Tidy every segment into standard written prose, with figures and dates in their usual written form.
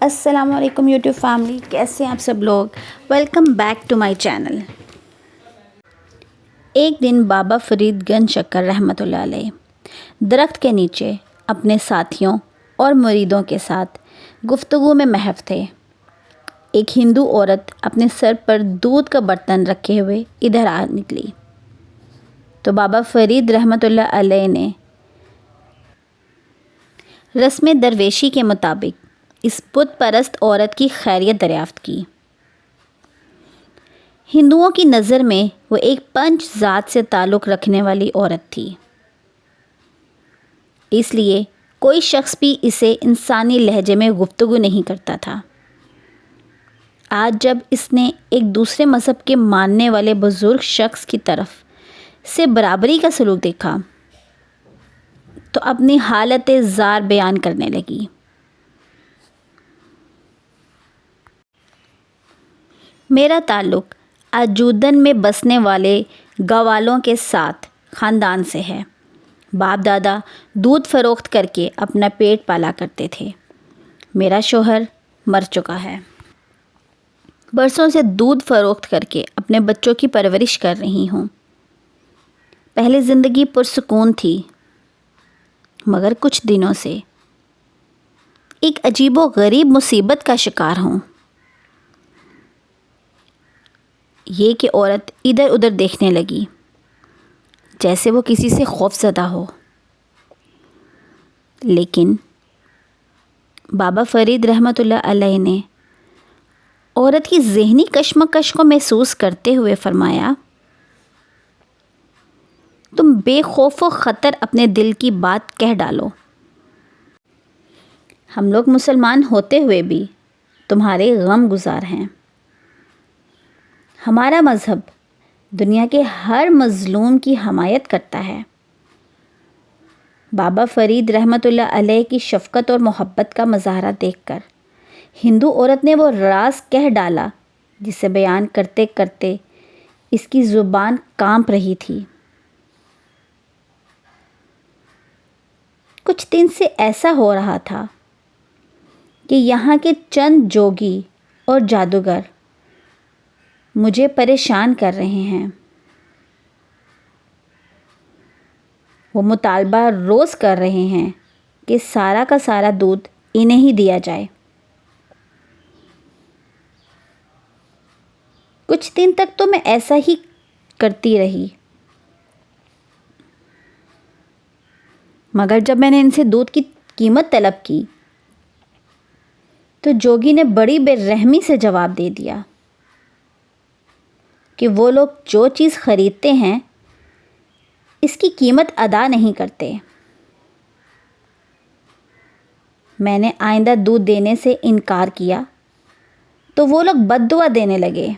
السلام علیکم YouTube family, کیسے ہیں آپ سب لوگ؟ Welcome back to my channel. ایک دن بابا فرید گنج شکر رحمۃ اللہ علیہ درخت کے نیچے اپنے ساتھیوں اور مریدوں کے ساتھ گفتگو میں محو تھے۔ ایک ہندو عورت اپنے سر پر دودھ کا برتن رکھے ہوئے ادھر آ نکلی تو بابا فرید رحمۃ اللہ علیہ نے رسم درویشی کے مطابق اس بت پرست عورت کی خیریت دریافت کی۔ ہندوؤں کی نظر میں وہ ایک پنچ ذات سے تعلق رکھنے والی عورت تھی، اس لیے کوئی شخص بھی اسے انسانی لہجے میں گفتگو نہیں کرتا تھا۔ آج جب اس نے ایک دوسرے مذہب کے ماننے والے بزرگ شخص کی طرف سے برابری کا سلوک دیکھا تو اپنی حالت زار بیان کرنے لگی۔ میرا تعلق اجودن میں بسنے والے گوالوں کے ساتھ خاندان سے ہے۔ باپ دادا دودھ فروخت کر کے اپنا پیٹ پالا کرتے تھے۔ میرا شوہر مر چکا ہے۔ برسوں سے دودھ فروخت کر کے اپنے بچوں کی پرورش کر رہی ہوں۔ پہلے زندگی پرسکون تھی، مگر کچھ دنوں سے ایک عجیب و غریب مصیبت کا شکار ہوں۔ یہ کہ عورت ادھر ادھر دیکھنے لگی جیسے وہ کسی سے خوف زدہ ہو، لیکن بابا فرید رحمۃ اللہ علیہ نے عورت کی ذہنی کشمکش کو محسوس کرتے ہوئے فرمایا، تم بے خوف و خطر اپنے دل کی بات کہہ ڈالو۔ ہم لوگ مسلمان ہوتے ہوئے بھی تمہارے غم گزار ہیں۔ ہمارا مذہب دنیا کے ہر مظلوم کی حمایت کرتا ہے۔ بابا فرید رحمۃ اللہ علیہ کی شفقت اور محبت کا مظاہرہ دیکھ کر ہندو عورت نے وہ راز کہہ ڈالا جسے بیان کرتے کرتے اس کی زبان کانپ رہی تھی۔ کچھ دن سے ایسا ہو رہا تھا کہ یہاں کے چند جوگی اور جادوگر مجھے پریشان کر رہے ہیں۔ وہ مطالبہ روز کر رہے ہیں کہ سارا کا سارا دودھ انہیں ہی دیا جائے۔ کچھ دن تک تو میں ایسا ہی کرتی رہی، مگر جب میں نے ان سے دودھ کی قیمت طلب کی تو جوگی نے بڑی بے رحمی سے جواب دے دیا کہ وہ لوگ جو چیز خریدتے ہیں اس کی قیمت ادا نہیں کرتے۔ میں نے آئندہ دودھ دینے سے انکار کیا تو وہ لوگ بد دعا دینے لگے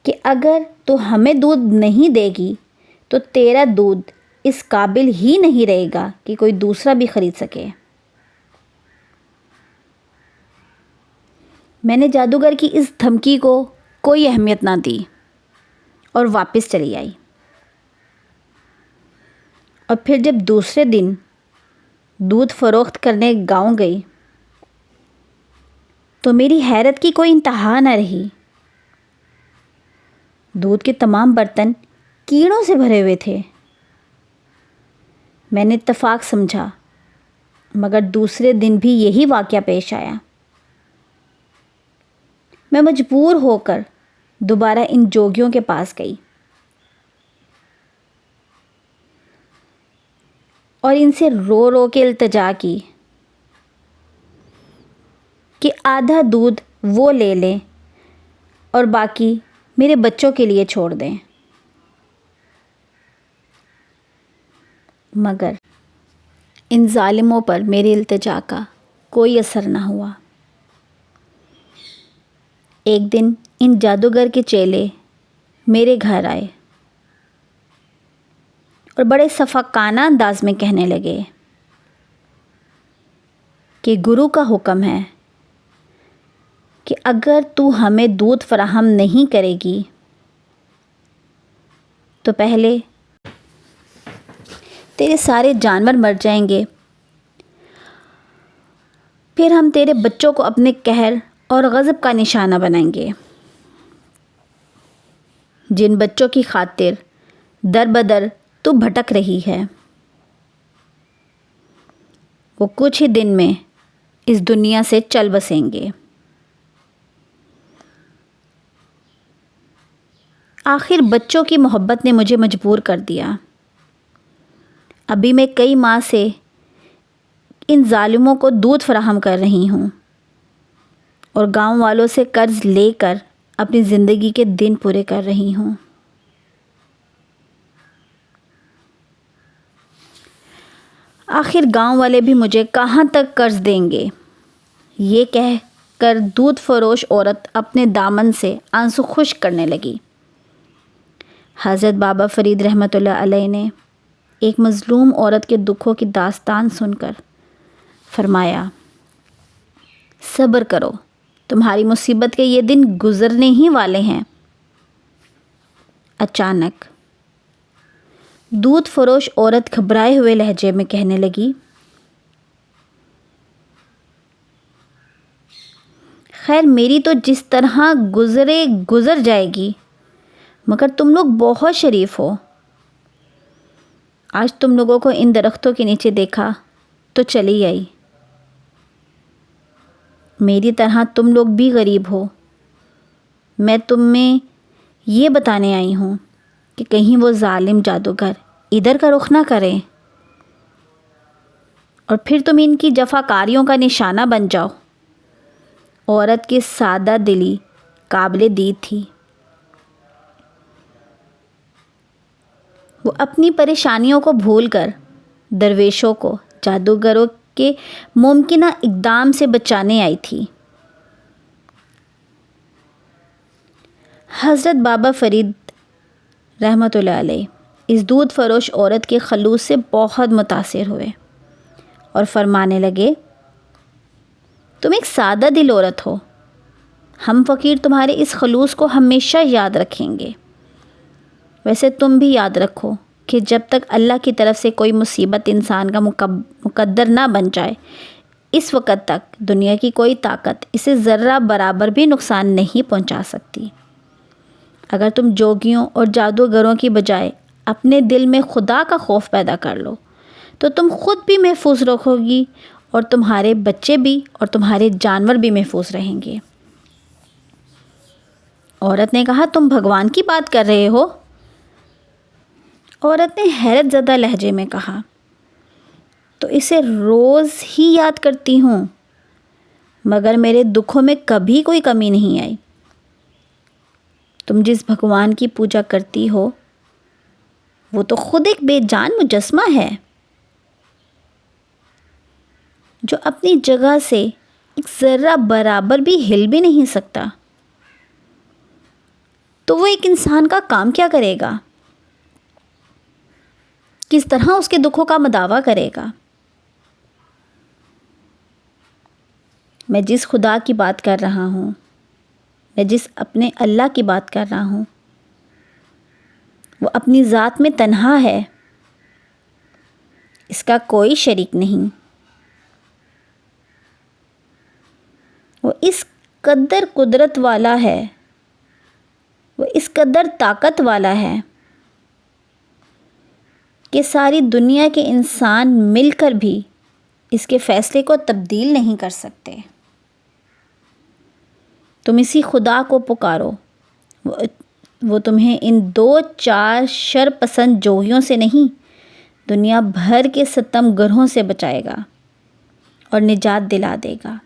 کہ اگر تو ہمیں دودھ نہیں دے گی تو تیرا دودھ اس قابل ہی نہیں رہے گا کہ کوئی دوسرا بھی خرید سکے۔ میں نے جادوگر کی اس دھمکی کو کوئی اہمیت نہ دی اور واپس چلی آئی۔ اور پھر جب دوسرے دن دودھ فروخت کرنے گاؤں گئی تو میری حیرت کی کوئی انتہا نہ رہی۔ دودھ کے تمام برتن کیڑوں سے بھرے ہوئے تھے۔ میں نے اتفاق سمجھا، مگر دوسرے دن بھی یہی واقعہ پیش آیا۔ میں مجبور ہو کر دوبارہ ان جوگیوں کے پاس گئی اور ان سے رو رو کے التجا کی کہ آدھا دودھ وہ لے لیں اور باقی میرے بچوں کے لیے چھوڑ دیں۔ مگر ان ظالموں پر میری التجا کا کوئی اثر نہ ہوا۔ ایک دن ان جادوگر کے چیلے میرے گھر آئے اور بڑے شفقانہ انداز میں کہنے لگے کہ گرو کا حکم ہے کہ اگر تو ہمیں دودھ فراہم نہیں کرے گی تو پہلے تیرے سارے جانور مر جائیں گے پھر ہم تیرے بچوں کو اپنے قہر اور غضب کا نشانہ بنائیں گے۔ جن بچوں کی خاطر در بدر تو بھٹک رہی ہے، وہ کچھ ہی دن میں اس دنیا سے چل بسیں گے۔ آخر بچوں کی محبت نے مجھے مجبور کر دیا۔ ابھی میں کئی ماہ سے ان ظالموں کو دودھ فراہم کر رہی ہوں اور گاؤں والوں سے قرض لے کر اپنی زندگی کے دن پورے کر رہی ہوں۔ آخر گاؤں والے بھی مجھے کہاں تک قرض دیں گے؟ یہ کہہ کر دودھ فروش عورت اپنے دامن سے آنسو خشک کرنے لگی۔ حضرت بابا فرید رحمۃ اللہ علیہ نے ایک مظلوم عورت کے دکھوں کی داستان سن کر فرمایا، صبر کرو، تمہاری مصیبت کے یہ دن گزرنے ہی والے ہیں۔ اچانک دودھ فروش عورت گھبرائے ہوئے لہجے میں کہنے لگی، خیر میری تو جس طرح گزر جائے گی، مگر تم لوگ بہت شریف ہو۔ آج تم لوگوں کو ان درختوں کے نیچے دیکھا تو چلی آئی۔ میری طرح تم لوگ بھی غریب ہو۔ میں تمہیں یہ بتانے آئی ہوں کہ کہیں وہ ظالم جادوگر ادھر کا رخ نہ کریں اور پھر تم ان کی جفاکاریوں کا نشانہ بن جاؤ۔ عورت کی سادہ دلی قابل دید تھی۔ وہ اپنی پریشانیوں کو بھول کر درویشوں کو جادوگروں کے ممکنہ اقدام سے بچانے آئی تھی۔ حضرت بابا فرید رحمۃ اللہ علیہ اس دودھ فروش عورت کے خلوص سے بہت متاثر ہوئے اور فرمانے لگے، تم ایک سادہ دل عورت ہو، ہم فقیر تمہارے اس خلوص کو ہمیشہ یاد رکھیں گے۔ ویسے تم بھی یاد رکھو کہ جب تک اللہ کی طرف سے کوئی مصیبت انسان کا مقدر نہ بن جائے، اس وقت تک دنیا کی کوئی طاقت اسے ذرہ برابر بھی نقصان نہیں پہنچا سکتی۔ اگر تم جوگیوں اور جادوگروں کی بجائے اپنے دل میں خدا کا خوف پیدا کر لو تو تم خود بھی محفوظ رہو گی اور تمہارے بچے بھی اور تمہارے جانور بھی محفوظ رہیں گے۔ عورت نے کہا، تم بھگوان کی بات کر رہے ہو؟ عورت نے حیرت زدہ لہجے میں کہا، تو اسے روز ہی یاد کرتی ہوں، مگر میرے دکھوں میں کبھی کوئی کمی نہیں آئی۔ تم جس بھگوان کی پوجا کرتی ہو وہ تو خود ایک بے جان مجسمہ ہے جو اپنی جگہ سے ایک ذرہ برابر بھی ہل بھی نہیں سکتا، تو وہ ایک انسان کا کام کیا کرے گا؟ کس طرح اس کے دکھوں کا مداوع کرے گا؟ میں جس خدا کی بات کر رہا ہوں، میں جس اپنے اللہ کی بات کر رہا ہوں، وہ اپنی ذات میں تنہا ہے، اس کا کوئی شریک نہیں۔ وہ اس قدر قدرت والا ہے، وہ اس قدر طاقت والا ہے کہ ساری دنیا کے انسان مل کر بھی اس کے فیصلے کو تبدیل نہیں کر سکتے۔ تم اسی خدا کو پکارو، وہ تمہیں ان 2-4 شر پسند جوگیوں سے نہیں، دنیا بھر کے ستم گروں سے بچائے گا اور نجات دلا دے گا۔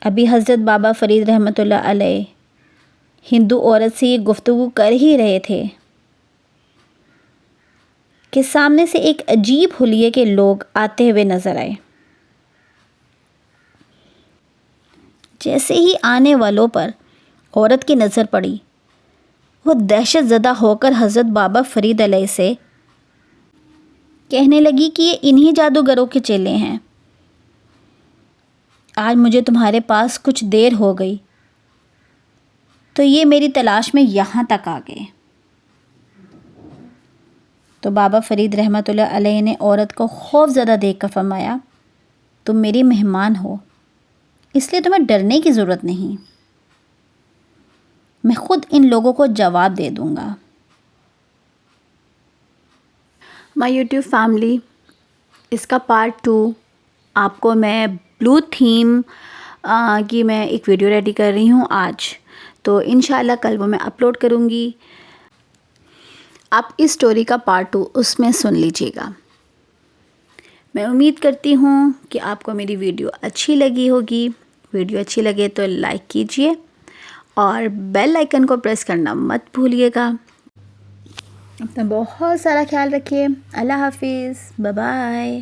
ابھی حضرت بابا فرید رحمۃ اللہ علیہ ہندو عورت سے یہ گفتگو کر ہی رہے تھے کہ سامنے سے ایک عجیب حلیے کے لوگ آتے ہوئے نظر آئے۔ جیسے ہی آنے والوں پر عورت کی نظر پڑی، وہ دہشت زدہ ہو کر حضرت بابا فرید علیہ سے کہنے لگی کہ یہ انہی جادوگروں کے چیلے ہیں۔ آج مجھے تمہارے پاس کچھ دیر ہو گئی تو یہ میری تلاش میں یہاں تک آ گئے۔ تو بابا فرید رحمۃ اللہ علیہ نے عورت کو خوف زدہ دیکھ کر فرمایا تم میری مہمان ہو، اس لیے تمہیں ڈرنے کی ضرورت نہیں، میں خود ان لوگوں کو جواب دے دوں گا۔ مائی یوٹیوب فیملی، اس کا پارٹ 2 آپ کو میں بلو تھیم کی میں ایک ویڈیو ریڈی کر رہی ہوں آج، تو انشاءاللہ کل وہ میں اپلوڈ کروں گی۔ آپ اس سٹوری کا پارٹ 2 اس میں سن لیجیے گا۔ میں امید کرتی ہوں کہ آپ کو میری ویڈیو اچھی لگی ہوگی۔ ویڈیو اچھی لگے تو لائک کیجئے اور بیل آئیکن کو پریس کرنا مت بھولیے گا۔ اپنا بہت سارا خیال رکھیے۔ اللہ حافظ، بائے بائے۔